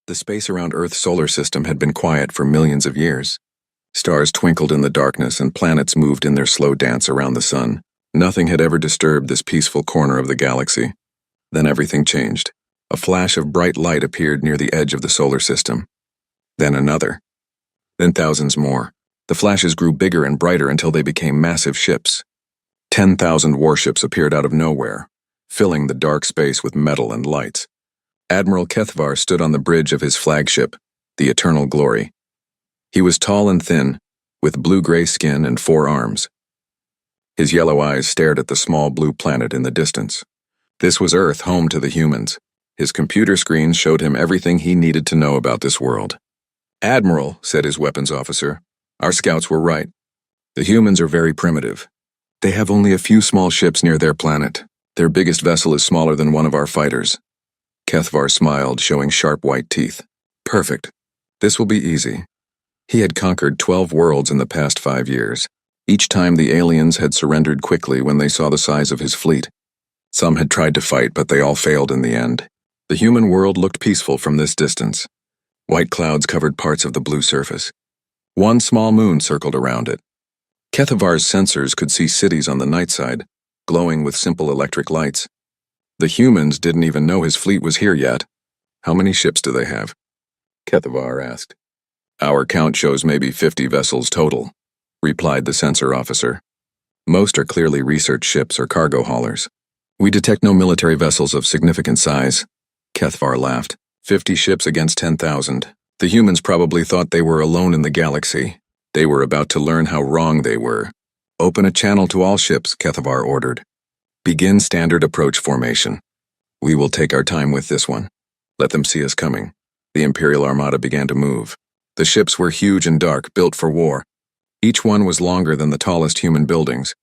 The space around Earth's solar system had been quiet for millions of years. Stars twinkled in the darkness and planets moved in their slow dance around the sun. Nothing had ever disturbed this peaceful corner of the galaxy. Then everything changed. A flash of bright light appeared near the edge of the solar system. Then another. Then thousands more. The flashes grew bigger and brighter until they became massive ships. 10,000 warships appeared out of nowhere, filling the dark space with metal and lights. Admiral Kethvar stood on the bridge of his flagship, the Eternal Glory. He was tall and thin, with blue-gray skin and 4 arms. His yellow eyes stared at the small blue planet in the distance. This was Earth, home to the humans. His computer screens showed him everything he needed to know about this world. "Admiral," said his weapons officer, "our scouts were right. The humans are very primitive. They have only a few small ships near their planet. Their biggest vessel is smaller than one of our fighters." Kethvar smiled, showing sharp white teeth. "Perfect. This will be easy." He had conquered 12 worlds in the past 5 years. Each time the aliens had surrendered quickly when they saw the size of his fleet. Some had tried to fight, but they all failed in the end. The human world looked peaceful from this distance. White clouds covered parts of the blue surface. One small moon circled around it. Kethavar's sensors could see cities on the night side, glowing with simple electric lights. The humans didn't even know his fleet was here yet. "How many ships do they have?" Kethavar asked. "Our count shows maybe 50 vessels total," replied the sensor officer. "Most are clearly research ships or cargo haulers. We detect no military vessels of significant size." Kethvar laughed. 50 ships against 10,000. The humans probably thought they were alone in the galaxy. They were about to learn how wrong they were. "Open a channel to all ships," Kethvar ordered. "Begin standard approach formation. We will take our time with this one. Let them see us coming." The Imperial Armada began to move. The ships were huge and dark, built for war. Each one was longer than the tallest human buildings.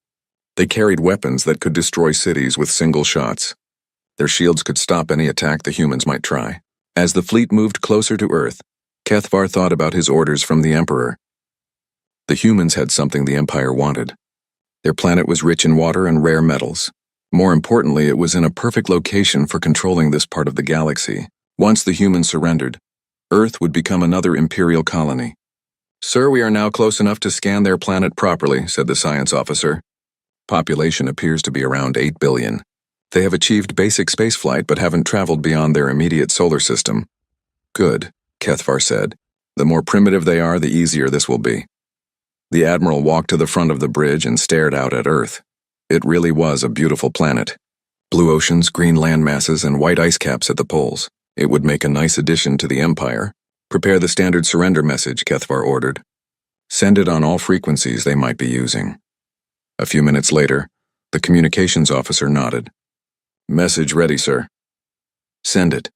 They carried weapons that could destroy cities with single shots. Their shields could stop any attack the humans might try. As the fleet moved closer to Earth, Kethvar thought about his orders from the Emperor. The humans had something the Empire wanted. Their planet was rich in water and rare metals. More importantly, it was in a perfect location for controlling this part of the galaxy. Once the humans surrendered, Earth would become another Imperial colony. "Sir, we are now close enough to scan their planet properly," said the science officer. "Population appears to be around 8 billion. They have achieved basic spaceflight but haven't traveled beyond their immediate solar system." "Good," Kethvar said. "The more primitive they are, the easier this will be." The Admiral walked to the front of the bridge and stared out at Earth. It really was a beautiful planet. Blue oceans, green land masses, and white ice caps at the poles. It would make a nice addition to the Empire. "Prepare the standard surrender message," Kethvar ordered. "Send it on all frequencies they might be using." A few minutes later, the communications officer nodded. "Message ready, sir." "Send it."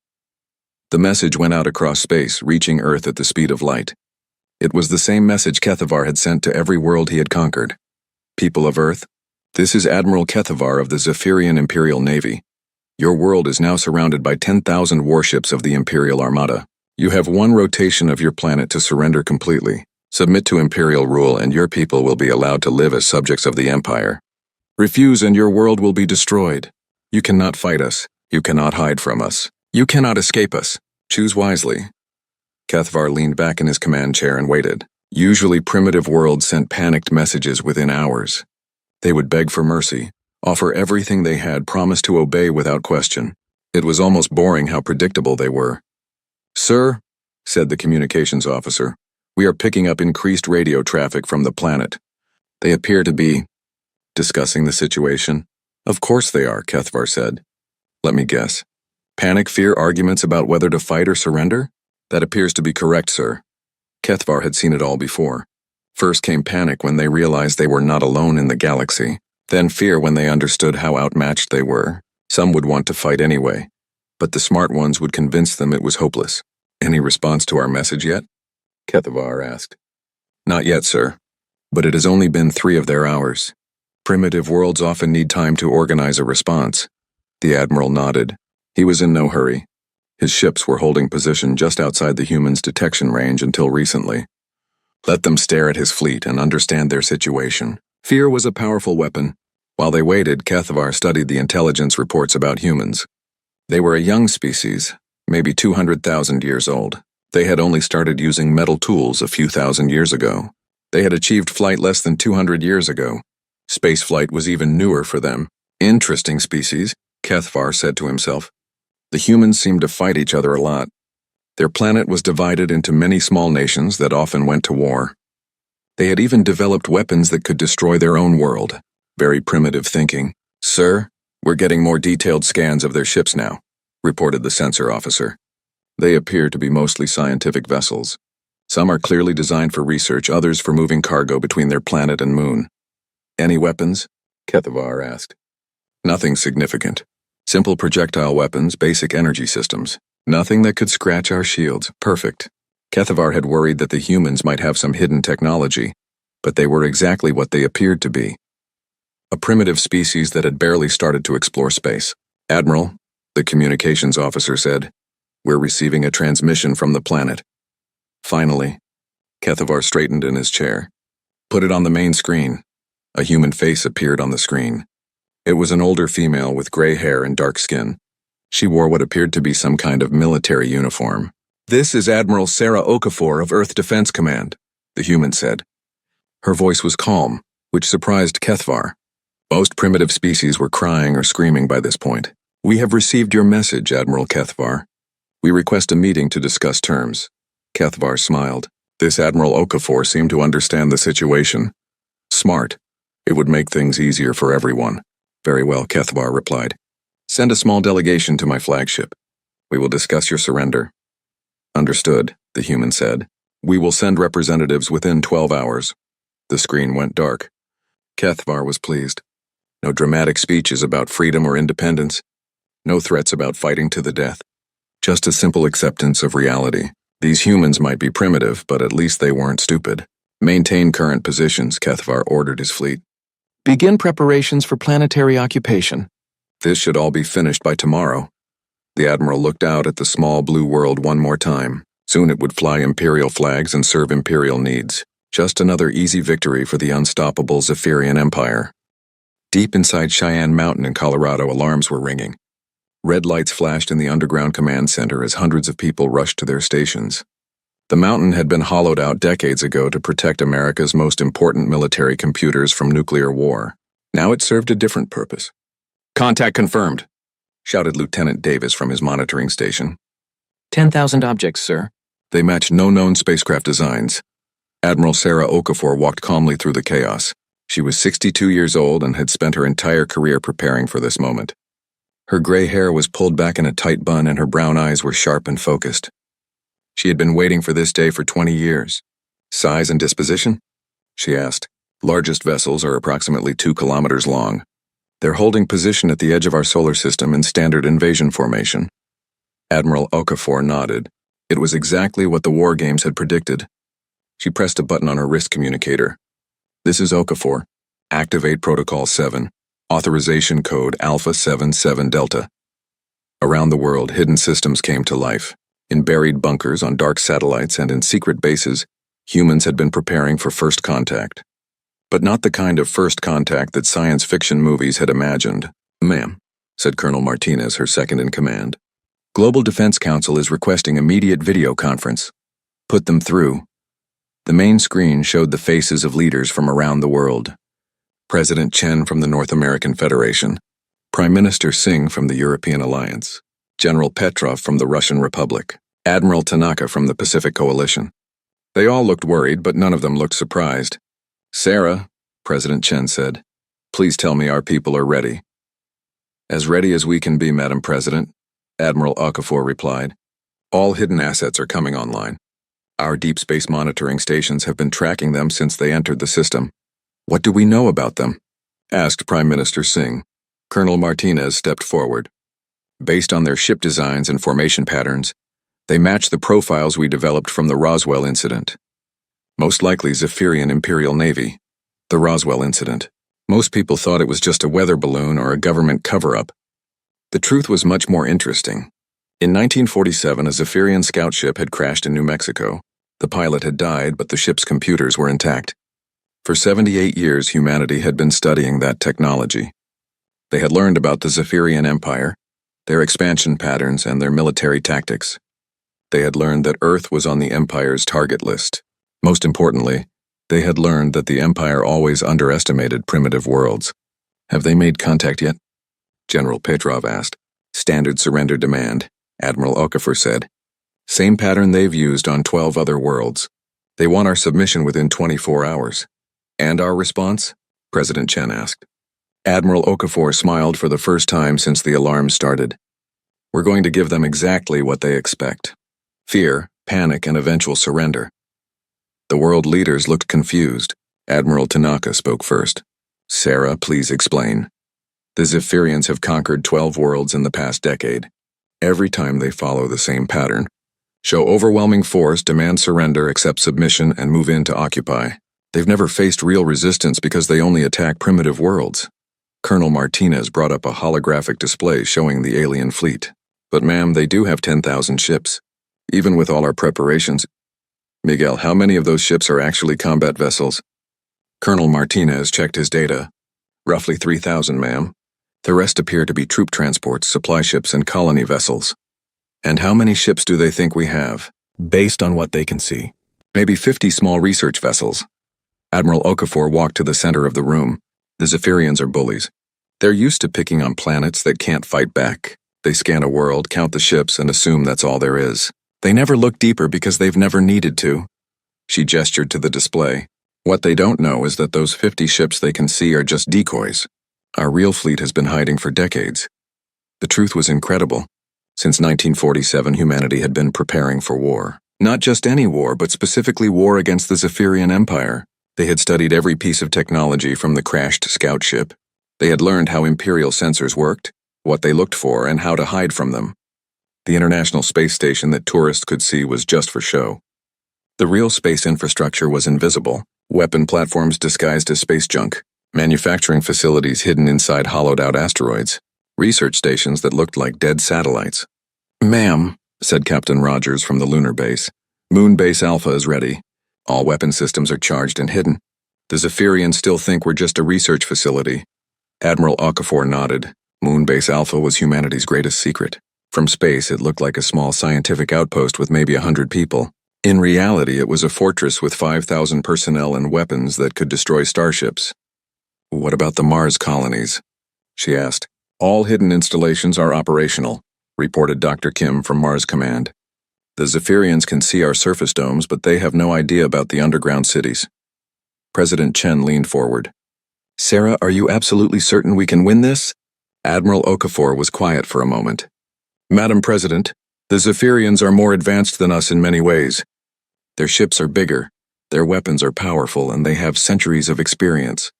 The message went out across space, reaching Earth at the speed of light. It was the same message Kethvar had sent to every world he had conquered. "People of Earth, this is Admiral Kethvar of the Zephyrian Imperial Navy. Your world is now surrounded by 10,000 warships of the Imperial Armada. You have one rotation of your planet to surrender completely. Submit to Imperial rule and your people will be allowed to live as subjects of the Empire. Refuse and your world will be destroyed. You cannot fight us. You cannot hide from us. You cannot escape us. Choose wisely." Kethvar leaned back in his command chair and waited. Usually primitive worlds sent panicked messages within hours. They would beg for mercy, offer everything they had, promise to obey without question. It was almost boring how predictable they were. "Sir," said the communications officer, "we are picking up increased radio traffic from the planet. They appear to be discussing the situation." "Of course they are," Kethvar said. "Let me guess. Panic, fear, arguments about whether to fight or surrender? That appears to be correct, sir." Kethvar had seen it all before. First came panic when they realized they were not alone in the galaxy. Then fear when they understood how outmatched they were. Some would want to fight anyway, but the smart ones would convince them it was hopeless. "Any response to our message yet?" Kethvar asked. "Not yet, sir, but it has only been 3 of their hours. Primitive worlds often need time to organize a response." The Admiral nodded. He was in no hurry. His ships were holding position just outside the humans' detection range until recently. Let them stare at his fleet and understand their situation. Fear was a powerful weapon. While they waited, Kethvar studied the intelligence reports about humans. They were a young species, maybe 200,000 years old. They had only started using metal tools a few thousand years ago. They had achieved flight less than 200 years ago. Spaceflight was even newer for them. Interesting species, Kethvar said to himself. The humans seemed to fight each other a lot. Their planet was divided into many small nations that often went to war. They had even developed weapons that could destroy their own world. Very primitive thinking. Sir, we're getting more detailed scans of their ships now, reported the sensor officer. They appear to be mostly scientific vessels. Some are clearly designed for research, others for moving cargo between their planet and moon. Any weapons? Kethvar asked. Nothing significant. Simple projectile weapons, basic energy systems. Nothing that could scratch our shields. Perfect. Kethvar had worried that the humans might have some hidden technology, but they were exactly what they appeared to be. A primitive species that had barely started to explore space. Admiral, the communications officer said, we're receiving a transmission from the planet. Finally, Kethvar straightened in his chair. Put it on the main screen. A human face appeared on the screen. It was an older female with gray hair and dark skin. She wore what appeared to be some kind of military uniform. This is Admiral Sarah Okafor of Earth Defense Command, the human said. Her voice was calm, which surprised Kethvar. Most primitive species were crying or screaming by this point. We have received your message, Admiral Kethvar. We request a meeting to discuss terms. Kethvar smiled. This Admiral Okafor seemed to understand the situation. Smart. It would make things easier for everyone. Very well, Kethvar replied. Send a small delegation to my flagship. We will discuss your surrender. Understood, the human said. We will send representatives within 12 hours. The screen went dark. Kethvar was pleased. No dramatic speeches about freedom or independence. No threats about fighting to the death. Just a simple acceptance of reality. These humans might be primitive, but at least they weren't stupid. Maintain current positions, Kethvar ordered his fleet. Begin preparations for planetary occupation. This should all be finished by tomorrow. The Admiral looked out at the small blue world one more time. Soon it would fly Imperial flags and serve Imperial needs. Just another easy victory for the unstoppable Zephyrian Empire. Deep inside Cheyenne Mountain in Colorado, alarms were ringing. Red lights flashed in the underground command center as hundreds of people rushed to their stations. The mountain had been hollowed out decades ago to protect America's most important military computers from nuclear war. Now it served a different purpose. Contact confirmed, shouted Lieutenant Davis from his monitoring station. 10,000 objects, sir. They matched no known spacecraft designs. Admiral Sarah Okafor walked calmly through the chaos. She was 62 years old and had spent her entire career preparing for this moment. Her gray hair was pulled back in a tight bun and her brown eyes were sharp and focused. She had been waiting for this day for 20 years. Size and disposition? She asked. Largest vessels are approximately 2 kilometers long. They're holding position at the edge of our solar system in standard invasion formation. Admiral Okafor nodded. It was exactly what the war games had predicted. She pressed a button on her wrist communicator. This is Okafor. Activate Protocol 7. Authorization code Alpha 77 Delta. Around the world, hidden systems came to life. In buried bunkers, on dark satellites, and in secret bases, humans had been preparing for first contact. But not the kind of first contact that science fiction movies had imagined. Ma'am, said Colonel Martinez, her second in command. Global Defense Council is requesting immediate video conference. Put them through. The main screen showed the faces of leaders from around the world. President Chen from the North American Federation, Prime Minister Singh from the European Alliance, General Petrov from the Russian Republic, Admiral Tanaka from the Pacific Coalition. They all looked worried, but none of them looked surprised. Sarah, President Chen said, please tell me our people are ready. As ready as we can be, Madam President, Admiral Okafor replied. All hidden assets are coming online. Our deep space monitoring stations have been tracking them since they entered the system. What do we know about them? Asked Prime Minister Singh. Colonel Martinez stepped forward. Based on their ship designs and formation patterns, they match the profiles we developed from the Roswell incident. Most likely Zephyrian Imperial Navy. The Roswell incident. Most people thought it was just a weather balloon or a government cover-up. The truth was much more interesting. In 1947, a Zephyrian scout ship had crashed in New Mexico. The pilot had died, but the ship's computers were intact. For 78 years, humanity had been studying that technology. They had learned about the Zephyrian Empire, their expansion patterns, and their military tactics. They had learned that Earth was on the Empire's target list. Most importantly, they had learned that the Empire always underestimated primitive worlds. Have they made contact yet? General Petrov asked. Standard surrender demand, Admiral Okafor said. Same pattern they've used on 12 other worlds. They want our submission within 24 hours. And our response? President Chen asked. Admiral Okafor smiled for the first time since the alarm started. We're going to give them exactly what they expect. Fear, panic, and eventual surrender. The world leaders looked confused. Admiral Tanaka spoke first. Sarah, please explain. The Zephyrians have conquered 12 worlds in the past decade. Every time they follow the same pattern. Show overwhelming force, demand surrender, accept submission, and move in to occupy. They've never faced real resistance because they only attack primitive worlds. Colonel Martinez brought up a holographic display showing the alien fleet. But ma'am, they do have 10,000 ships. Even with all our preparations. Miguel, how many of those ships are actually combat vessels? Colonel Martinez checked his data. Roughly 3,000, ma'am. The rest appear to be troop transports, supply ships, and colony vessels. And how many ships do they think we have? Based on what they can see. Maybe 50 small research vessels. Admiral Okafor walked to the center of the room. The Zephyrians are bullies. They're used to picking on planets that can't fight back. They scan a world, count the ships, and assume that's all there is. They never look deeper because they've never needed to. She gestured to the display. What they don't know is that those 50 ships they can see are just decoys. Our real fleet has been hiding for decades. The truth was incredible. Since 1947, humanity had been preparing for war. Not just any war, but specifically war against the Zephyrian Empire. They had studied every piece of technology from the crashed scout ship. They had learned how Imperial sensors worked, what they looked for, and how to hide from them. The International Space Station that tourists could see was just for show. The real space infrastructure was invisible, weapon platforms disguised as space junk, manufacturing facilities hidden inside hollowed-out asteroids, research stations that looked like dead satellites. Ma'am, said Captain Rogers from the lunar base, Moon Base Alpha is ready. All weapon systems are charged and hidden. The Zephyrians still think we're just a research facility. Admiral Okafor nodded. Moon Base Alpha was humanity's greatest secret. From space, it looked like a small scientific outpost with maybe 100 people. In reality, it was a fortress with 5,000 personnel and weapons that could destroy starships. What about the Mars colonies? She asked. All hidden installations are operational, reported Dr. Kim from Mars Command. The Zephyrians can see our surface domes, but they have no idea about the underground cities. President Chen leaned forward. Sarah, are you absolutely certain we can win this? Admiral Okafor was quiet for a moment. Madam President, the Zephyrians are more advanced than us in many ways. Their ships are bigger, their weapons are powerful, and they have centuries of experience.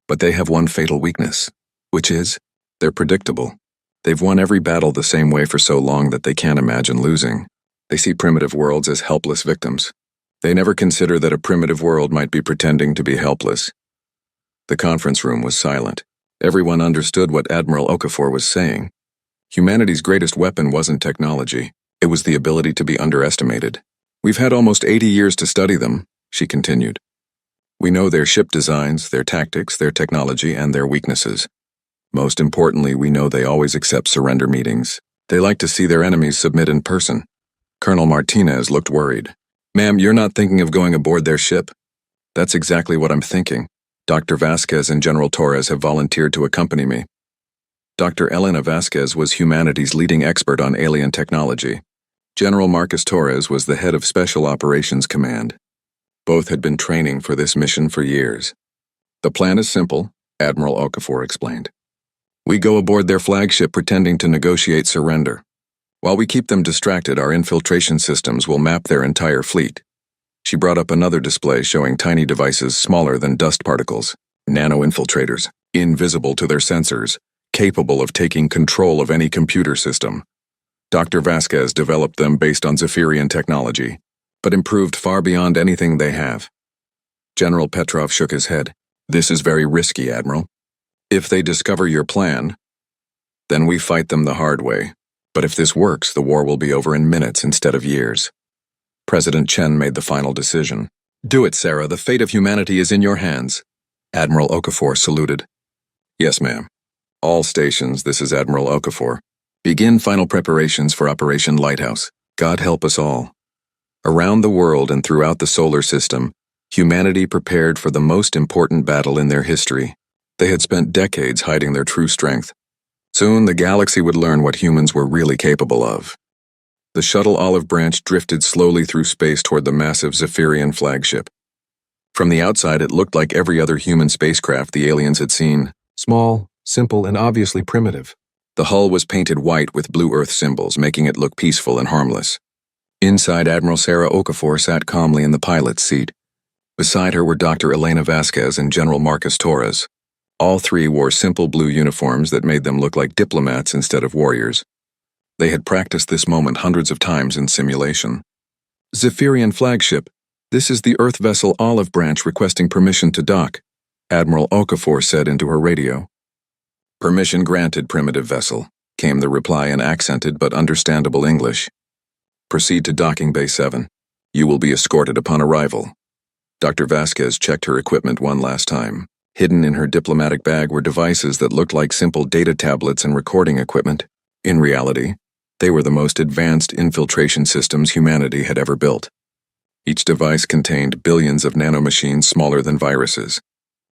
But they have one fatal weakness, which is, they're predictable. They've won every battle the same way for so long that they can't imagine losing. They see primitive worlds as helpless victims. They never consider that a primitive world might be pretending to be helpless. The conference room was silent. Everyone understood what Admiral Okafor was saying. Humanity's greatest weapon wasn't technology. It was the ability to be underestimated. We've had almost 80 years to study them, she continued. We know their ship designs, their tactics, their technology, and their weaknesses. Most importantly, we know they always accept surrender meetings. They like to see their enemies submit in person. Colonel Martinez looked worried. Ma'am, you're not thinking of going aboard their ship? That's exactly what I'm thinking. Dr. Vasquez and General Torres have volunteered to accompany me. Dr. Elena Vasquez was humanity's leading expert on alien technology. General Marcus Torres was the head of Special Operations Command. Both had been training for this mission for years. The plan is simple, Admiral Okafor explained. We go aboard their flagship pretending to negotiate surrender. While we keep them distracted, our infiltration systems will map their entire fleet. She brought up another display showing tiny devices smaller than dust particles, nano-infiltrators, invisible to their sensors, capable of taking control of any computer system. Dr. Vasquez developed them based on Zephyrian technology, but improved far beyond anything they have. General Petrov shook his head. This is very risky, Admiral. If they discover your plan, then we fight them the hard way. But if this works, the war will be over in minutes instead of years. President Chen made the final decision. Do it, Sarah. The fate of humanity is in your hands. Admiral Okafor saluted. Yes, ma'am. All stations, this is Admiral Okafor. Begin final preparations for Operation Lighthouse. God help us all. Around the world and throughout the solar system, humanity prepared for the most important battle in their history. They had spent decades hiding their true strength. Soon, the galaxy would learn what humans were really capable of. The shuttle Olive Branch drifted slowly through space toward the massive Zephyrian flagship. From the outside, it looked like every other human spacecraft the aliens had seen. Small, simple, and obviously primitive. The hull was painted white with blue Earth symbols, making it look peaceful and harmless. Inside, Admiral Sarah Okafor sat calmly in the pilot's seat. Beside her were Dr. Elena Vasquez and General Marcus Torres. All three wore simple blue uniforms that made them look like diplomats instead of warriors. They had practiced this moment hundreds of times in simulation. Zephyrian flagship, this is the Earth vessel Olive Branch requesting permission to dock, Admiral Okafor said into her radio. Permission granted, primitive vessel, came the reply in accented but understandable English. Proceed to docking bay 7. You will be escorted upon arrival. Dr. Vasquez checked her equipment one last time. Hidden in her diplomatic bag were devices that looked like simple data tablets and recording equipment. In reality, they were the most advanced infiltration systems humanity had ever built. Each device contained billions of nanomachines smaller than viruses.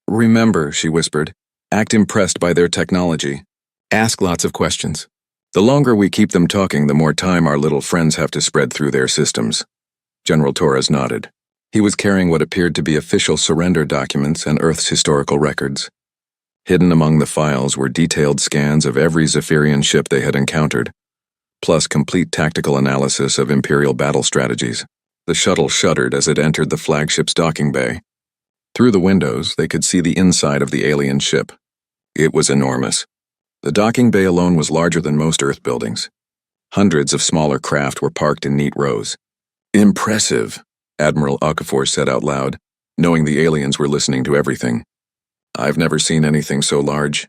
Remember, she whispered, act impressed by their technology. Ask lots of questions. The longer we keep them talking, the more time our little friends have to spread through their systems. General Torres nodded. He was carrying what appeared to be official surrender documents and Earth's historical records. Hidden among the files were detailed scans of every Zephyrian ship they had encountered, plus complete tactical analysis of Imperial battle strategies. The shuttle shuddered as it entered the flagship's docking bay. Through the windows, they could see the inside of the alien ship. It was enormous. The docking bay alone was larger than most Earth buildings. Hundreds of smaller craft were parked in neat rows. Impressive, Admiral Okafor said out loud, knowing the aliens were listening to everything. I've never seen anything so large.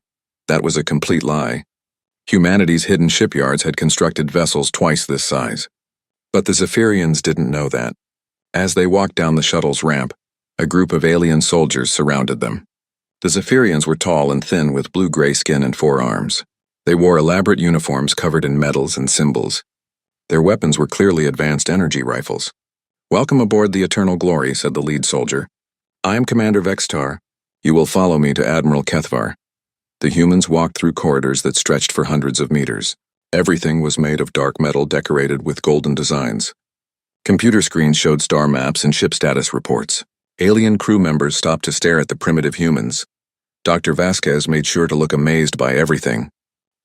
That was a complete lie. Humanity's hidden shipyards had constructed vessels twice this size. But the Zephyrians didn't know that. As they walked down the shuttle's ramp, a group of alien soldiers surrounded them. The Zephyrians were tall and thin with blue-gray skin and 4 arms. They wore elaborate uniforms covered in medals and symbols. Their weapons were clearly advanced energy rifles. Welcome aboard the Eternal Glory, said the lead soldier. I am Commander Vextar. You will follow me to Admiral Kethvar. The humans walked through corridors that stretched for hundreds of meters. Everything was made of dark metal decorated with golden designs. Computer screens showed star maps and ship status reports. Alien crew members stopped to stare at the primitive humans. Dr. Vasquez made sure to look amazed by everything.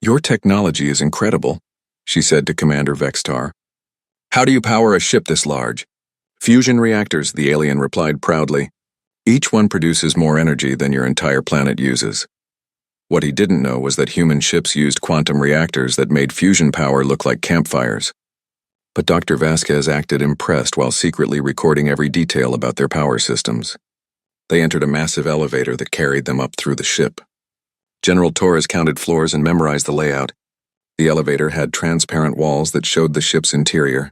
Your technology is incredible, she said to Commander Vextar. How do you power a ship this large? Fusion reactors, the alien replied proudly. Each one produces more energy than your entire planet uses. What he didn't know was that human ships used quantum reactors that made fusion power look like campfires. But Dr. Vasquez acted impressed while secretly recording every detail about their power systems. They entered a massive elevator that carried them up through the ship. General Torres counted floors and memorized the layout. The elevator had transparent walls that showed the ship's interior.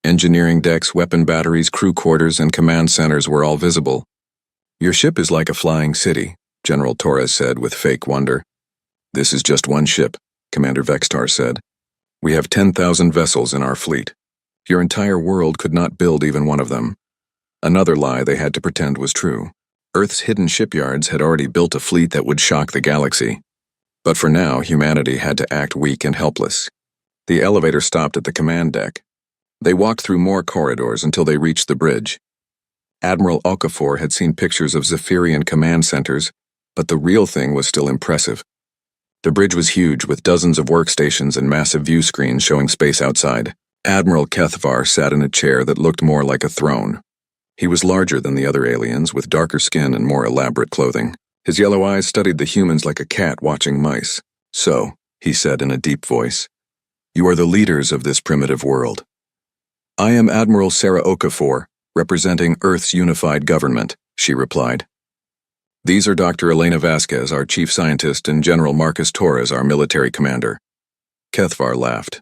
Engineering decks, weapon batteries, crew quarters, and command centers were all visible. Your ship is like a flying city, General Torres said with fake wonder. This is just one ship, Commander Vextar said. We have 10,000 vessels in our fleet. Your entire world could not build even one of them. Another lie they had to pretend was true. Earth's hidden shipyards had already built a fleet that would shock the galaxy. But for now, humanity had to act weak and helpless. The elevator stopped at the command deck. They walked through more corridors until they reached the bridge. Admiral Okafor had seen pictures of Zephyrian command centers, but the real thing was still impressive. The bridge was huge, with dozens of workstations and massive view screens showing space outside. Admiral Kethvar sat in a chair that looked more like a throne. He was larger than the other aliens, with darker skin and more elaborate clothing. His yellow eyes studied the humans like a cat watching mice. So, he said in a deep voice, you are the leaders of this primitive world. I am Admiral Sarah Okafor, representing Earth's unified government, she replied. These are Dr. Elena Vasquez, our chief scientist, and General Marcus Torres, our military commander. Kethvar laughed.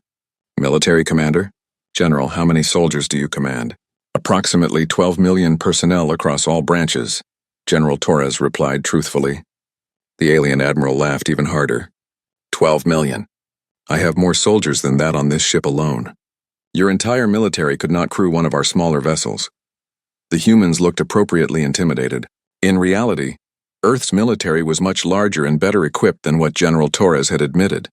Military commander? General, how many soldiers do you command? Approximately 12 million personnel across all branches, General Torres replied truthfully. The alien admiral laughed even harder. 12 million. I have more soldiers than that on this ship alone. Your entire military could not crew one of our smaller vessels. The humans looked appropriately intimidated. In reality, Earth's military was much larger and better equipped than what General Torres had admitted.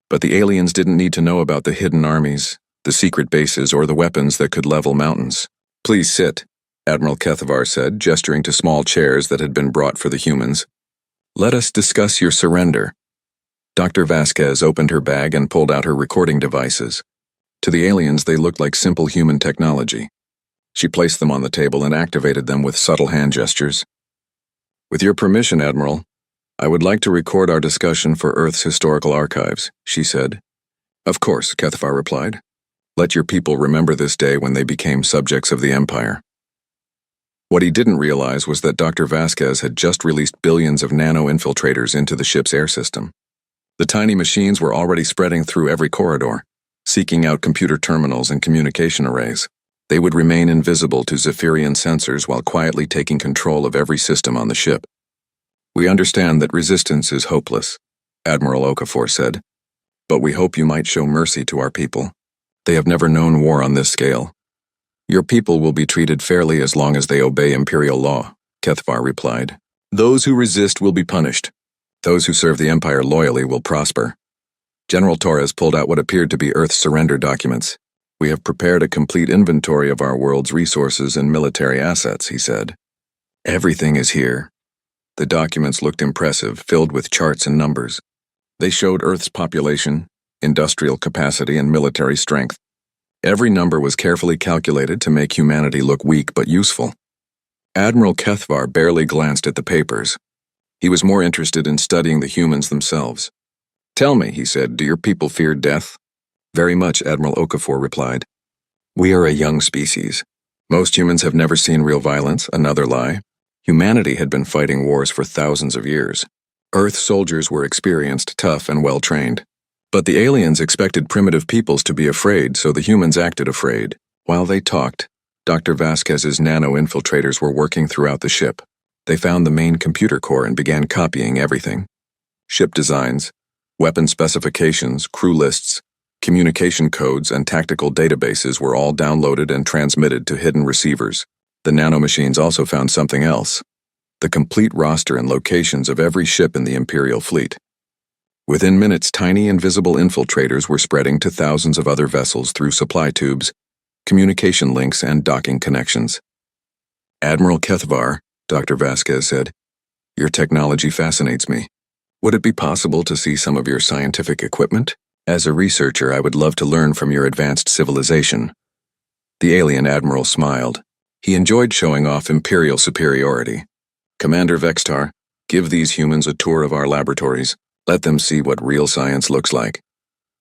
But the aliens didn't need to know about the hidden armies, the secret bases, or the weapons that could level mountains. Please sit, Admiral Kethavar said, gesturing to small chairs that had been brought for the humans. Let us discuss your surrender. Dr. Vasquez opened her bag and pulled out her recording devices. To the aliens, they looked like simple human technology. She placed them on the table and activated them with subtle hand gestures. With your permission, Admiral, I would like to record our discussion for Earth's historical archives, she said. Of course, Kethavar replied. Let your people remember this day when they became subjects of the Empire. What he didn't realize was that Dr. Vasquez had just released billions of nano-infiltrators into the ship's air system. The tiny machines were already spreading through every corridor, seeking out computer terminals and communication arrays. They would remain invisible to Zephyrian sensors while quietly taking control of every system on the ship. We understand that resistance is hopeless, Admiral Okafor said, but we hope you might show mercy to our people. They have never known war on this scale. Your people will be treated fairly as long as they obey Imperial law, Kethavar replied. Those who resist will be punished. Those who serve the Empire loyally will prosper. General Torres pulled out what appeared to be Earth's surrender documents. We have prepared a complete inventory of our world's resources and military assets, he said. Everything is here. The documents looked impressive, filled with charts and numbers. They showed Earth's population, industrial capacity, and military strength. Every number was carefully calculated to make humanity look weak but useful. Admiral Kethavar barely glanced at the papers. He was more interested in studying the humans themselves. Tell me, he said, do your people fear death? Very much, Admiral Okafor replied. We are a young species. Most humans have never seen real violence, another lie. Humanity had been fighting wars for thousands of years. Earth soldiers were experienced, tough, and well-trained. But the aliens expected primitive peoples to be afraid, so the humans acted afraid. While they talked, Dr. Vasquez's nano-infiltrators were working throughout the ship. They found the main computer core and began copying everything. Ship designs, weapon specifications, crew lists, communication codes, and tactical databases were all downloaded and transmitted to hidden receivers. The nanomachines also found something else: the complete roster and locations of every ship in the Imperial fleet. Within minutes, tiny invisible infiltrators were spreading to thousands of other vessels through supply tubes, communication links, and docking connections. Admiral Kethavar, Dr. Vasquez said, your technology fascinates me. Would it be possible to see some of your scientific equipment? As a researcher, I would love to learn from your advanced civilization. The alien admiral smiled. He enjoyed showing off Imperial superiority. Commander Vextar, give these humans a tour of our laboratories. Let them see what real science looks like.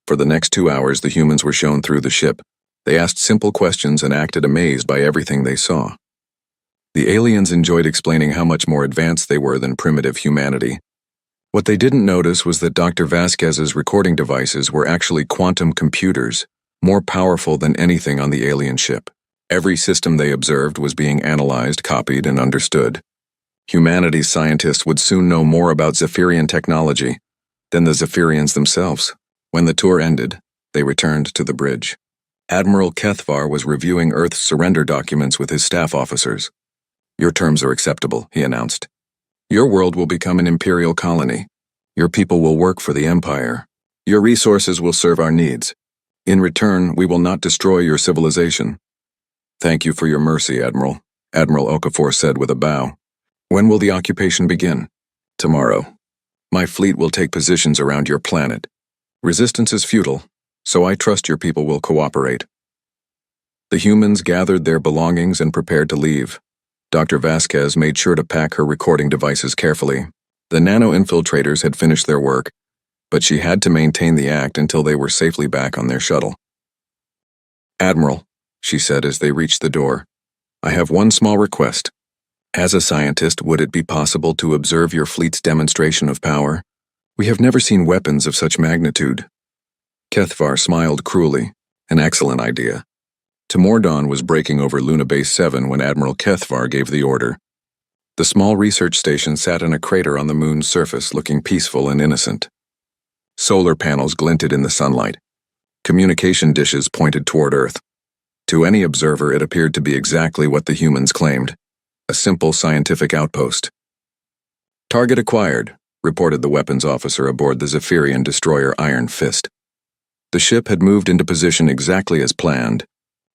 For the next 2 hours, the humans were shown through the ship. They asked simple questions and acted amazed by everything they saw. The aliens enjoyed explaining how much more advanced they were than primitive humanity. What they didn't notice was that Dr. Vasquez's recording devices were actually quantum computers, more powerful than anything on the alien ship. Every system they observed was being analyzed, copied, and understood. Humanity's scientists would soon know more about Zephyrian technology than the Zephyrians themselves. When the tour ended, they returned to the bridge. Admiral Kethavar was reviewing Earth's surrender documents with his staff officers. Your terms are acceptable, he announced. Your world will become an Imperial colony. Your people will work for the Empire. Your resources will serve our needs. In return, we will not destroy your civilization. Thank you for your mercy, Admiral, Admiral Okafor said with a bow. When will the occupation begin? Tomorrow. My fleet will take positions around your planet. Resistance is futile, so I trust your people will cooperate. The humans gathered their belongings and prepared to leave. Dr. Vasquez made sure to pack her recording devices carefully. The nano-infiltrators had finished their work, but she had to maintain the act until they were safely back on their shuttle. Admiral, she said as they reached the door, I have one small request. As a scientist, would it be possible to observe your fleet's demonstration of power? We have never seen weapons of such magnitude. Kethavar smiled cruelly. An excellent idea. Tamordon was breaking over Luna Base 7 when Admiral Kethavar gave the order. The small research station sat in a crater on the moon's surface, looking peaceful and innocent. Solar panels glinted in the sunlight. Communication dishes pointed toward Earth. To any observer, it appeared to be exactly what the humans claimed: a simple scientific outpost. "Target acquired," reported the weapons officer aboard the Zephyrian destroyer Iron Fist. The ship had moved into position exactly as planned,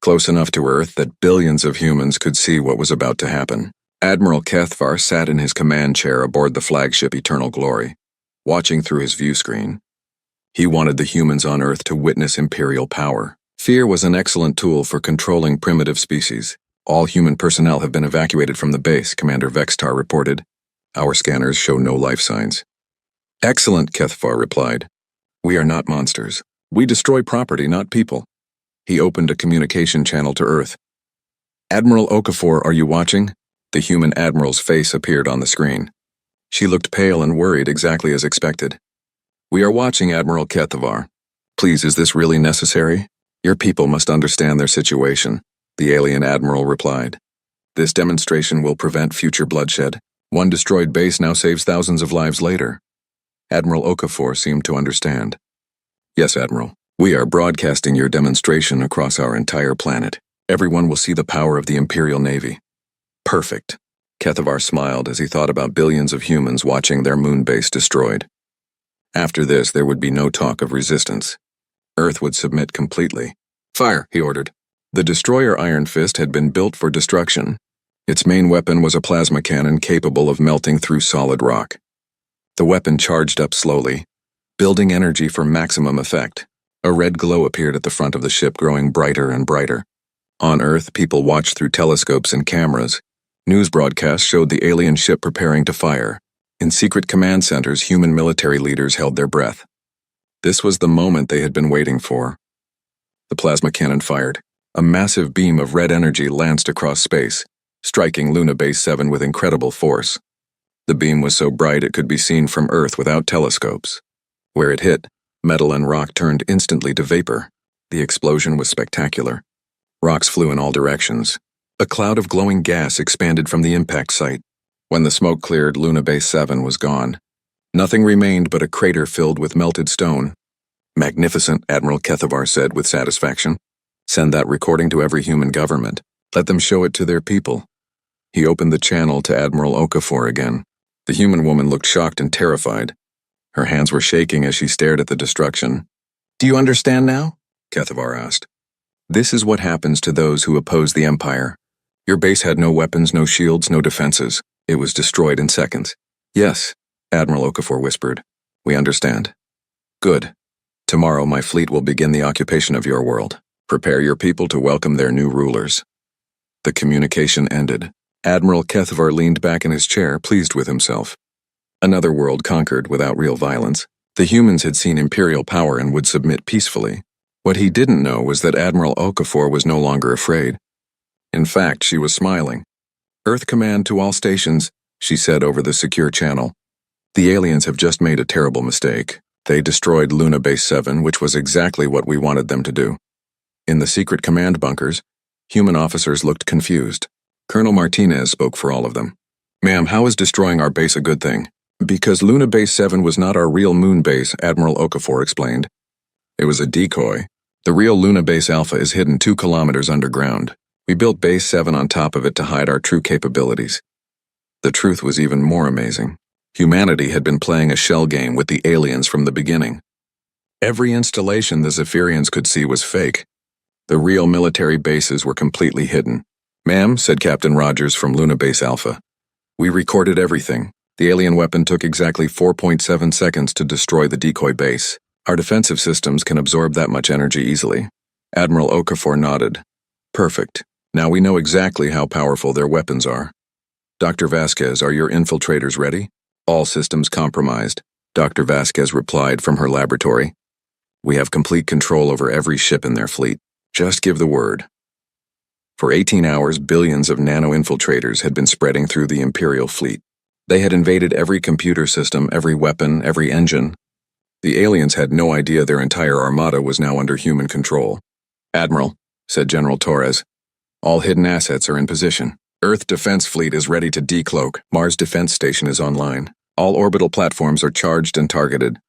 close enough to Earth that billions of humans could see what was about to happen. Admiral Kethvar sat in his command chair aboard the flagship Eternal Glory, watching through his view screen. He wanted the humans on Earth to witness Imperial power. Fear was an excellent tool for controlling primitive species. "All human personnel have been evacuated from the base," Commander Vextar reported. "Our scanners show no life signs." "Excellent," Kethvar replied. "We are not monsters. We destroy property, not people." He opened a communication channel to Earth. "Admiral Okafor, are you watching?" The human admiral's face appeared on the screen. She looked pale and worried, exactly as expected. "We are watching, Admiral Kethvar. Please, is this really necessary? Your people must understand their situation," the alien admiral replied. "This demonstration will prevent future bloodshed. One destroyed base now saves thousands of lives later." Admiral Okafor seemed to understand. "Yes, Admiral. We are broadcasting your demonstration across our entire planet. Everyone will see the power of the Imperial Navy." "Perfect." Kethvar smiled as he thought about billions of humans watching their moon base destroyed. After this, there would be no talk of resistance. Earth would submit completely. "Fire," he ordered. The destroyer Iron Fist had been built for destruction. Its main weapon was a plasma cannon capable of melting through solid rock. The weapon charged up slowly, building energy for maximum effect. A red glow appeared at the front of the ship, growing brighter and brighter. On Earth, people watched through telescopes and cameras. News broadcasts showed the alien ship preparing to fire. In secret command centers, human military leaders held their breath. This was the moment they had been waiting for. The plasma cannon fired. A massive beam of red energy lanced across space, striking Luna Base 7 with incredible force. The beam was so bright it could be seen from Earth without telescopes. Where it hit, metal and rock turned instantly to vapor. The explosion was spectacular. Rocks flew in all directions. A cloud of glowing gas expanded from the impact site. When the smoke cleared, Luna Base 7 was gone. Nothing remained but a crater filled with melted stone. "Magnificent," Admiral Kethvar said with satisfaction. "Send that recording to every human government. Let them show it to their people." He opened the channel to Admiral Okafor again. The human woman looked shocked and terrified. Her hands were shaking as she stared at the destruction. "Do you understand now?" Kethvar asked. "This is what happens to those who oppose the Empire. Your base had no weapons, no shields, no defenses. It was destroyed in seconds." "Yes," Admiral Okafor whispered. "We understand." "Good. Tomorrow my fleet will begin the occupation of your world. Prepare your people to welcome their new rulers." The communication ended. Admiral Kethvar leaned back in his chair, pleased with himself. Another world conquered without real violence. The humans had seen Imperial power and would submit peacefully. What he didn't know was that Admiral Okafor was no longer afraid. In fact, she was smiling. "Earth command to all stations," she said over the secure channel. "The aliens have just made a terrible mistake. They destroyed Luna Base 7, which was exactly what we wanted them to do." In the secret command bunkers, human officers looked confused. Colonel Martinez spoke for all of them. "Ma'am, how is destroying our base a good thing?" "Because Luna Base 7 was not our real moon base," Admiral Okafor explained. "It was a decoy. The real Luna Base Alpha is hidden 2 kilometers underground. We built Base 7 on top of it to hide our true capabilities." The truth was even more amazing. Humanity had been playing a shell game with the aliens from the beginning. Every installation the Zephyrians could see was fake. The real military bases were completely hidden. "Ma'am," said Captain Rogers from Luna Base Alpha, "we recorded everything. The alien weapon took exactly 4.7 seconds to destroy the decoy base. Our defensive systems can absorb that much energy easily." Admiral Okafor nodded. "Perfect. Now we know exactly how powerful their weapons are. Dr. Vasquez, are your infiltrators ready?" "All systems compromised," Dr. Vasquez replied from her laboratory. "We have complete control over every ship in their fleet. Just give the word." For 18 hours, billions of nano-infiltrators had been spreading through the Imperial fleet. They had invaded every computer system, every weapon, every engine. The aliens had no idea their entire armada was now under human control. "Admiral," said General Torres, "all hidden assets are in position. Earth Defense Fleet is ready to decloak. Mars Defense Station is online. All orbital platforms are charged and targeted.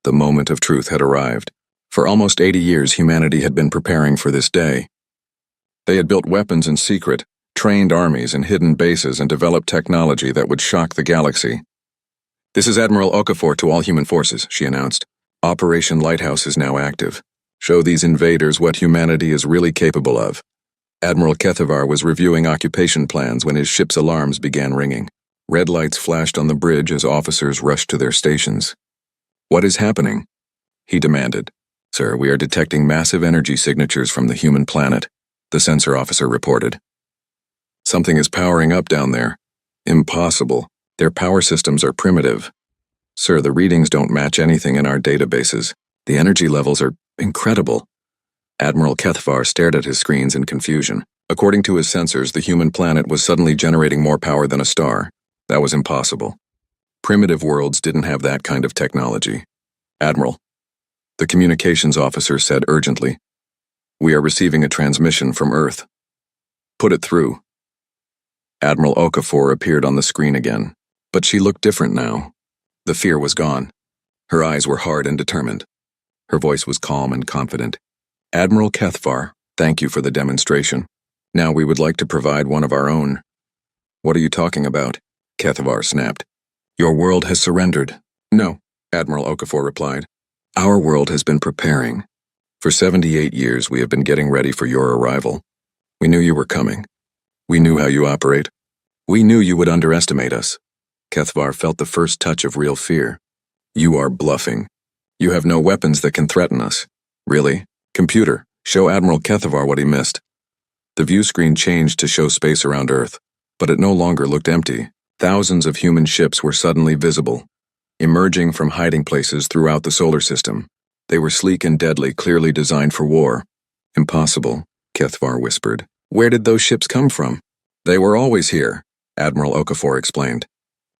The moment of truth had arrived. For almost 80 years, humanity had been preparing for this day. They had built weapons in secret, trained armies in hidden bases, and developed technology that would shock the galaxy. "This is Admiral Okafor to all human forces," she announced. "Operation Lighthouse is now active. Show these invaders what humanity is really capable of." Admiral Kethavar was reviewing occupation plans when his ship's alarms began ringing. Red lights flashed on the bridge as officers rushed to their stations. "What is happening?" he demanded. "Sir, we are detecting massive energy signatures from the human planet," the sensor officer reported. "Something is powering up down there." "Impossible. Their power systems are primitive." "Sir, the readings don't match anything in our databases. The energy levels are incredible." Admiral Kethavar stared at his screens in confusion. According to his sensors, the human planet was suddenly generating more power than a star. That was impossible. Primitive worlds didn't have that kind of technology. "Admiral," the communications officer said urgently, "we are receiving a transmission from Earth." "Put it through." Admiral Okafor appeared on the screen again, but she looked different now. The fear was gone. Her eyes were hard and determined. Her voice was calm and confident. "Admiral Kethavar, thank you for the demonstration. Now we would like to provide one of our own." "What are you talking about?" Kethavar snapped. "Your world has surrendered." "No," Admiral Okafor replied. "Our world has been preparing. For 78 years we have been getting ready for your arrival. We knew you were coming. We knew how you operate. We knew you would underestimate us." Kethavar felt the first touch of real fear. "You are bluffing. You have no weapons that can threaten us." "Really? Computer, show Admiral Kethavar what he missed." The view screen changed to show space around Earth, but it no longer looked empty. Thousands of human ships were suddenly visible, emerging from hiding places throughout the solar system. They were sleek and deadly, clearly designed for war. "Impossible," Kethavar whispered. "Where did those ships come from?" "They were always here," Admiral Okafor explained.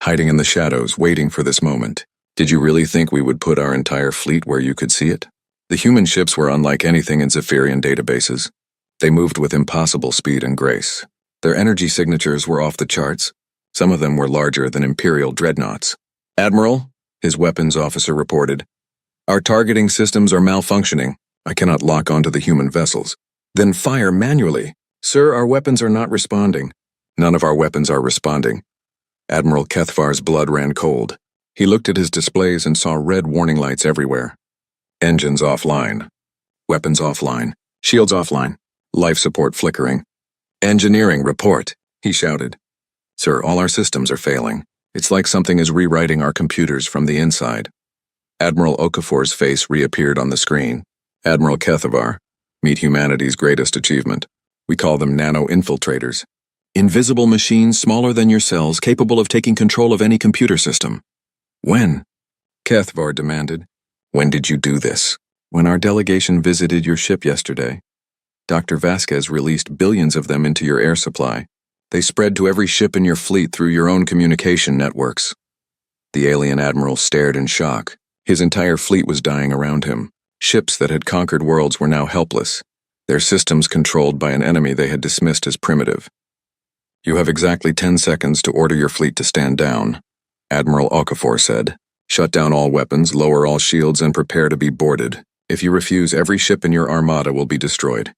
"Hiding in the shadows, waiting for this moment. Did you really think we would put our entire fleet where you could see it?" The human ships were unlike anything in Zephyrian databases. They moved with impossible speed and grace. Their energy signatures were off the charts. Some of them were larger than Imperial dreadnoughts. "Admiral," his weapons officer reported, "our targeting systems are malfunctioning. I cannot lock onto the human vessels." "Then fire manually." "Sir, our weapons are not responding." "None of our weapons are responding." Admiral Kethavar's blood ran cold. He looked at his displays and saw red warning lights everywhere. "Engines offline. Weapons offline. Shields offline. Life support flickering. Engineering report," he shouted. "Sir, all our systems are failing. It's like something is rewriting our computers from the inside." Admiral Okafor's face reappeared on the screen. "Admiral Kethavar, meet humanity's greatest achievement. We call them nano-infiltrators. Invisible machines smaller than your cells, capable of taking control of any computer system." "When?" Kethavar demanded. "When did you do this?" "When our delegation visited your ship yesterday. Dr. Vasquez released billions of them into your air supply. They spread to every ship in your fleet through your own communication networks." The alien admiral stared in shock. His entire fleet was dying around him. Ships that had conquered worlds were now helpless, their systems controlled by an enemy they had dismissed as primitive. "You have exactly 10 seconds to order your fleet to stand down," Admiral Okafor said. "Shut down all weapons, lower all shields, and prepare to be boarded. If you refuse, every ship in your armada will be destroyed."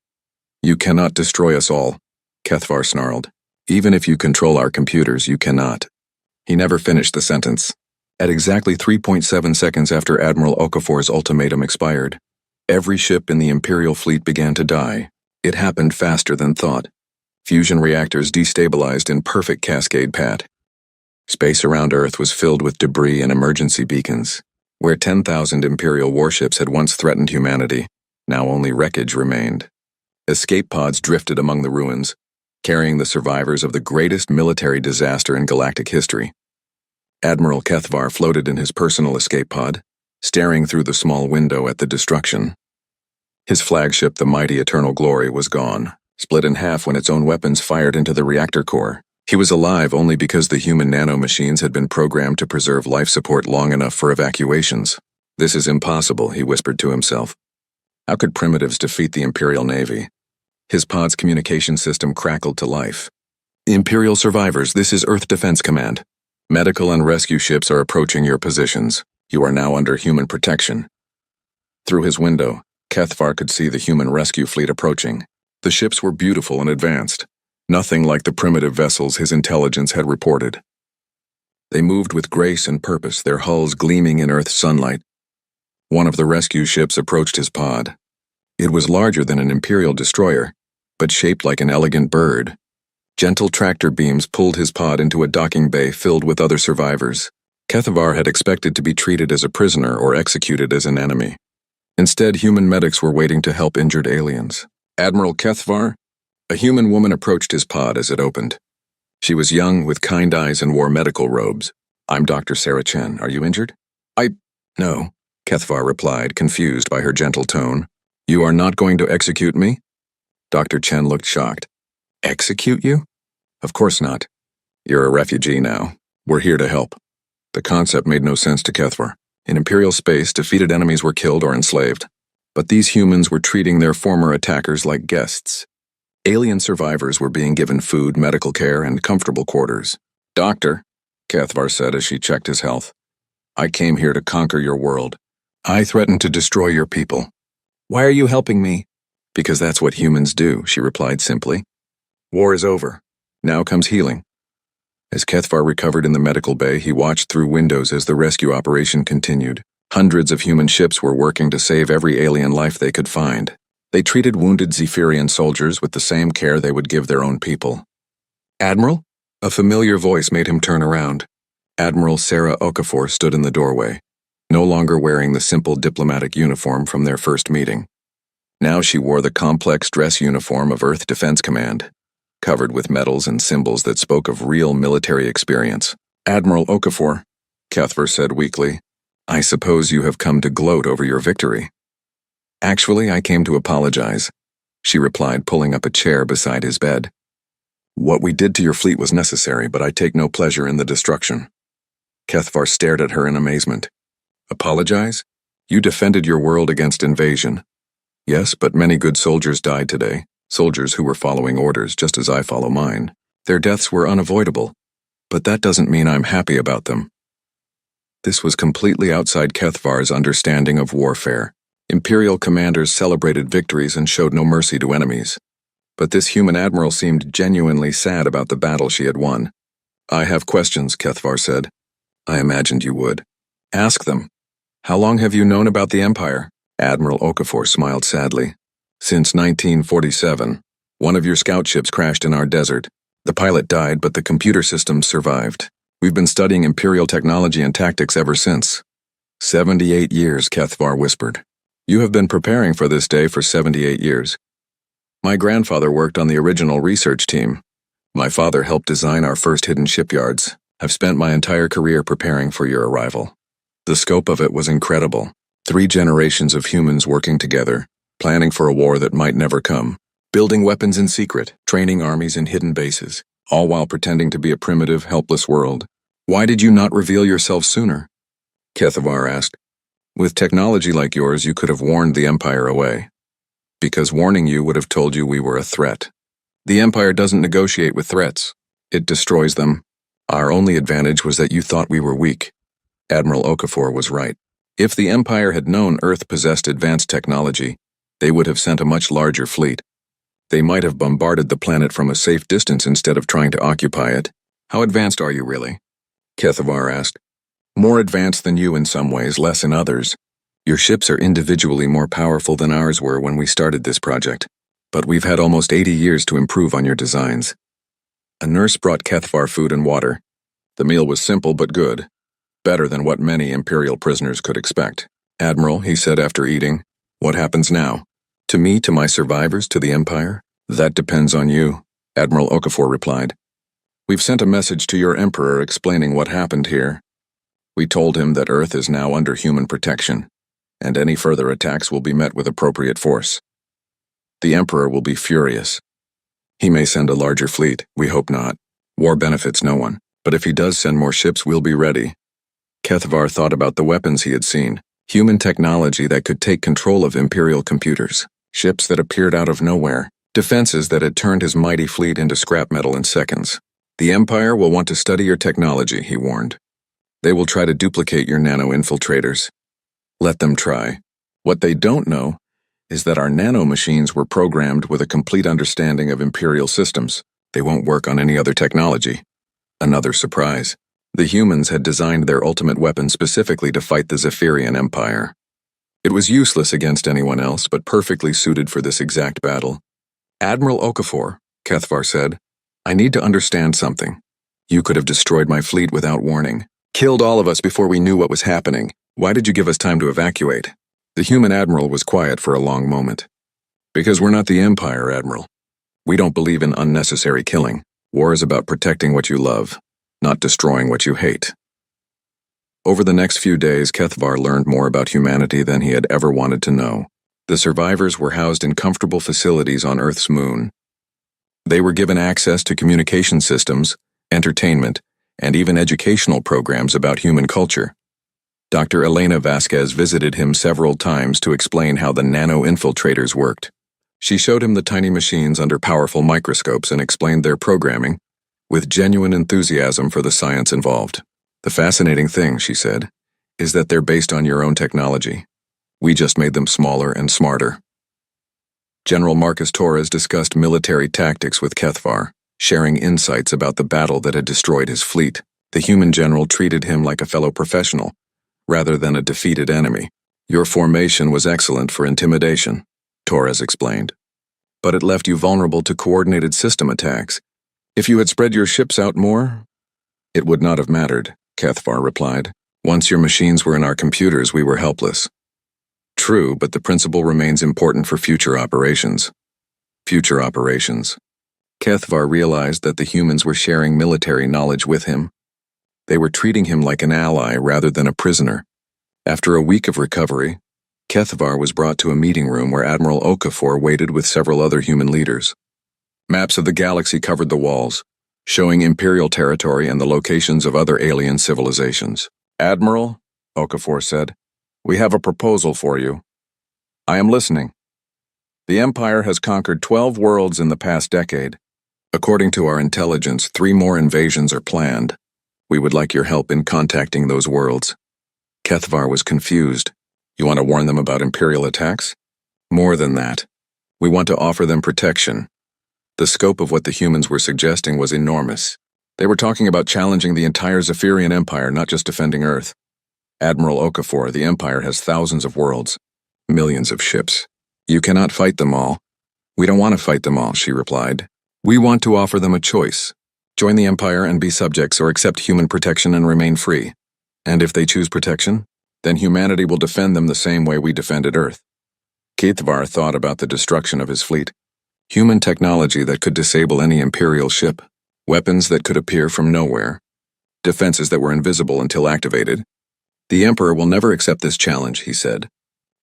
"You cannot destroy us all," Kethavar snarled. "Even if you control our computers, you cannot." He never finished the sentence. At exactly 3.7 seconds after Admiral Okafor's ultimatum expired, every ship in the Imperial fleet began to die. It happened faster than thought. Fusion reactors destabilized in perfect cascade path. Space around Earth was filled with debris and emergency beacons. Where 10,000 Imperial warships had once threatened humanity, now only wreckage remained. Escape pods drifted among the ruins, carrying the survivors of the greatest military disaster in galactic history. Admiral Kethavar floated in his personal escape pod, staring through the small window at the destruction. His flagship, the mighty Eternal Glory, was gone, split in half when its own weapons fired into the reactor core. He was alive only because the human nanomachines had been programmed to preserve life support long enough for evacuations. "This is impossible," he whispered to himself. How could primitives defeat the Imperial Navy? His pod's communication system crackled to life. "Imperial survivors, this is Earth Defense Command. Medical and rescue ships are approaching your positions. You are now under human protection. Through his window, Kethvar could see the human rescue fleet approaching. The ships were beautiful and advanced, nothing like the primitive vessels his intelligence had reported. They moved with grace and purpose, their hulls gleaming in Earth's sunlight. One of the rescue ships approached his pod. It was larger than an Imperial destroyer, but shaped like an elegant bird. Gentle tractor beams pulled his pod into a docking bay filled with other survivors. Kethvar had expected to be treated as a prisoner or executed as an enemy. Instead, human medics were waiting to help injured aliens. Admiral Kethvar? A human woman approached his pod as it opened. She was young, with kind eyes, and wore medical robes. I'm Dr. Sarah Chen. Are you injured? No, Kethvar replied, confused by her gentle tone. You are not going to execute me? Dr. Chen looked shocked. Execute you? Of course not. You're a refugee now. We're here to help. The concept made no sense to Kethvar. In Imperial space, defeated enemies were killed or enslaved. But these humans were treating their former attackers like guests. Alien survivors were being given food, medical care, and comfortable quarters. Doctor, Kethvar said as she checked his health, I came here to conquer your world. I threaten to destroy your people. Why are you helping me? Because that's what humans do, she replied simply. War is over. Now comes healing. As Kethvar recovered in the medical bay, he watched through windows as the rescue operation continued. Hundreds of human ships were working to save every alien life they could find. They treated wounded Zephyrian soldiers with the same care they would give their own people. Admiral? A familiar voice made him turn around. Admiral Sarah Okafor stood in the doorway, no longer wearing the simple diplomatic uniform from their first meeting. Now she wore the complex dress uniform of Earth Defense Command, covered with medals and symbols that spoke of real military experience. Admiral Okafor, Kethvar said weakly, I suppose you have come to gloat over your victory. Actually, I came to apologize, she replied, pulling up a chair beside his bed. What we did to your fleet was necessary, but I take no pleasure in the destruction. Kethvar stared at her in amazement. Apologize? You defended your world against invasion. Yes, but many good soldiers died today, soldiers who were following orders just as I follow mine. Their deaths were unavoidable, but that doesn't mean I'm happy about them. This was completely outside Kethvar's understanding of warfare. Imperial commanders celebrated victories and showed no mercy to enemies. But this human admiral seemed genuinely sad about the battle she had won. I have questions, Kethvar said. I imagined you would. Ask them. How long have you known about the Empire? Admiral Okafor smiled sadly. Since 1947. One of your scout ships crashed in our desert. The pilot died, but the computer systems survived. We've been studying Imperial technology and tactics ever since. 78 years, Kethvar whispered. You have been preparing for this day for 78 years. My grandfather worked on the original research team. My father helped design our first hidden shipyards. I've spent my entire career preparing for your arrival. The scope of it was incredible. 3 generations of humans working together, planning for a war that might never come, building weapons in secret, training armies in hidden bases, all while pretending to be a primitive, helpless world. Why did you not reveal yourself sooner? Kethvar asked. With technology like yours, you could have warned the Empire away. Because warning you would have told you we were a threat. The Empire doesn't negotiate with threats. It destroys them. Our only advantage was that you thought we were weak. Admiral Okafor was right. If the Empire had known Earth possessed advanced technology, they would have sent a much larger fleet. They might have bombarded the planet from a safe distance instead of trying to occupy it. How advanced are you really? Kethvar asked. More advanced than you in some ways, less in others. Your ships are individually more powerful than ours were when we started this project, but we've had almost 80 years to improve on your designs. A nurse brought Kethvar food and water. The meal was simple but good, better than what many Imperial prisoners could expect. Admiral, he said after eating, what happens now? To me, to my survivors, to the Empire? That depends on you, Admiral Okafor replied. We've sent a message to your Emperor explaining what happened here. We told him that Earth is now under human protection, and any further attacks will be met with appropriate force. The Emperor will be furious. He may send a larger fleet, we hope not. War benefits no one, but if he does send more ships, we'll be ready. Kethvar thought about the weapons he had seen, human technology that could take control of Imperial computers, ships that appeared out of nowhere, defenses that had turned his mighty fleet into scrap metal in seconds. The Empire will want to study your technology, he warned. They will try to duplicate your nano-infiltrators. Let them try. What they don't know is that our nano-machines were programmed with a complete understanding of Imperial systems. They won't work on any other technology. Another surprise. The humans had designed their ultimate weapon specifically to fight the Zephyrian Empire. It was useless against anyone else, but perfectly suited for this exact battle. Admiral Okafor, Kethvar said, I need to understand something. You could have destroyed my fleet without warning. Killed all of us before we knew what was happening. Why did you give us time to evacuate? The human admiral was quiet for a long moment. Because we're not the Empire, Admiral. We don't believe in unnecessary killing. War is about protecting what you love, not destroying what you hate. Over the next few days, Kethvar learned more about humanity than he had ever wanted to know. The survivors were housed in comfortable facilities on Earth's moon. They were given access to communication systems, entertainment, and even educational programs about human culture. Dr. Elena Vasquez visited him several times to explain how the nano-infiltrators worked. She showed him the tiny machines under powerful microscopes and explained their programming, with genuine enthusiasm for the science involved. The fascinating thing, she said, is that they're based on your own technology. We just made them smaller and smarter. General Marcus Torres discussed military tactics with Kethvar, sharing insights about the battle that had destroyed his fleet. The human general treated him like a fellow professional, rather than a defeated enemy. Your formation was excellent for intimidation, Torres explained. But it left you vulnerable to coordinated system attacks. If you had spread your ships out more, it would not have mattered, Kethvar replied. Once your machines were in our computers, we were helpless. True, but the principle remains important for future operations. Future operations. Kethvar realized that the humans were sharing military knowledge with him. They were treating him like an ally rather than a prisoner. After a week of recovery, Kethvar was brought to a meeting room where Admiral Okafor waited with several other human leaders. Maps of the galaxy covered the walls, showing Imperial territory and the locations of other alien civilizations. Admiral, Okafor said, we have a proposal for you. I am listening. The Empire has conquered 12 worlds in the past decade. According to our intelligence, 3 more invasions are planned. We would like your help in contacting those worlds. Kethvar was confused. You want to warn them about Imperial attacks? More than that. We want to offer them protection. The scope of what the humans were suggesting was enormous. They were talking about challenging the entire Zephyrian Empire, not just defending Earth. Admiral Okafor, the Empire has thousands of worlds, millions of ships. You cannot fight them all. We don't want to fight them all, she replied. We want to offer them a choice. Join the Empire and be subjects, or accept human protection and remain free. And if they choose protection, then humanity will defend them the same way we defended Earth. Kethvar thought about the destruction of his fleet. Human technology that could disable any Imperial ship, weapons that could appear from nowhere, defenses that were invisible until activated. The Emperor will never accept this challenge, he said.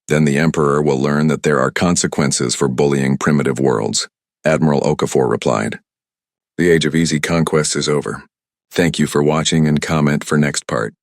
Then the Emperor will learn that there are consequences for bullying primitive worlds, Admiral Okafor replied. The age of easy conquest is over. Thank you for watching and comment for next part.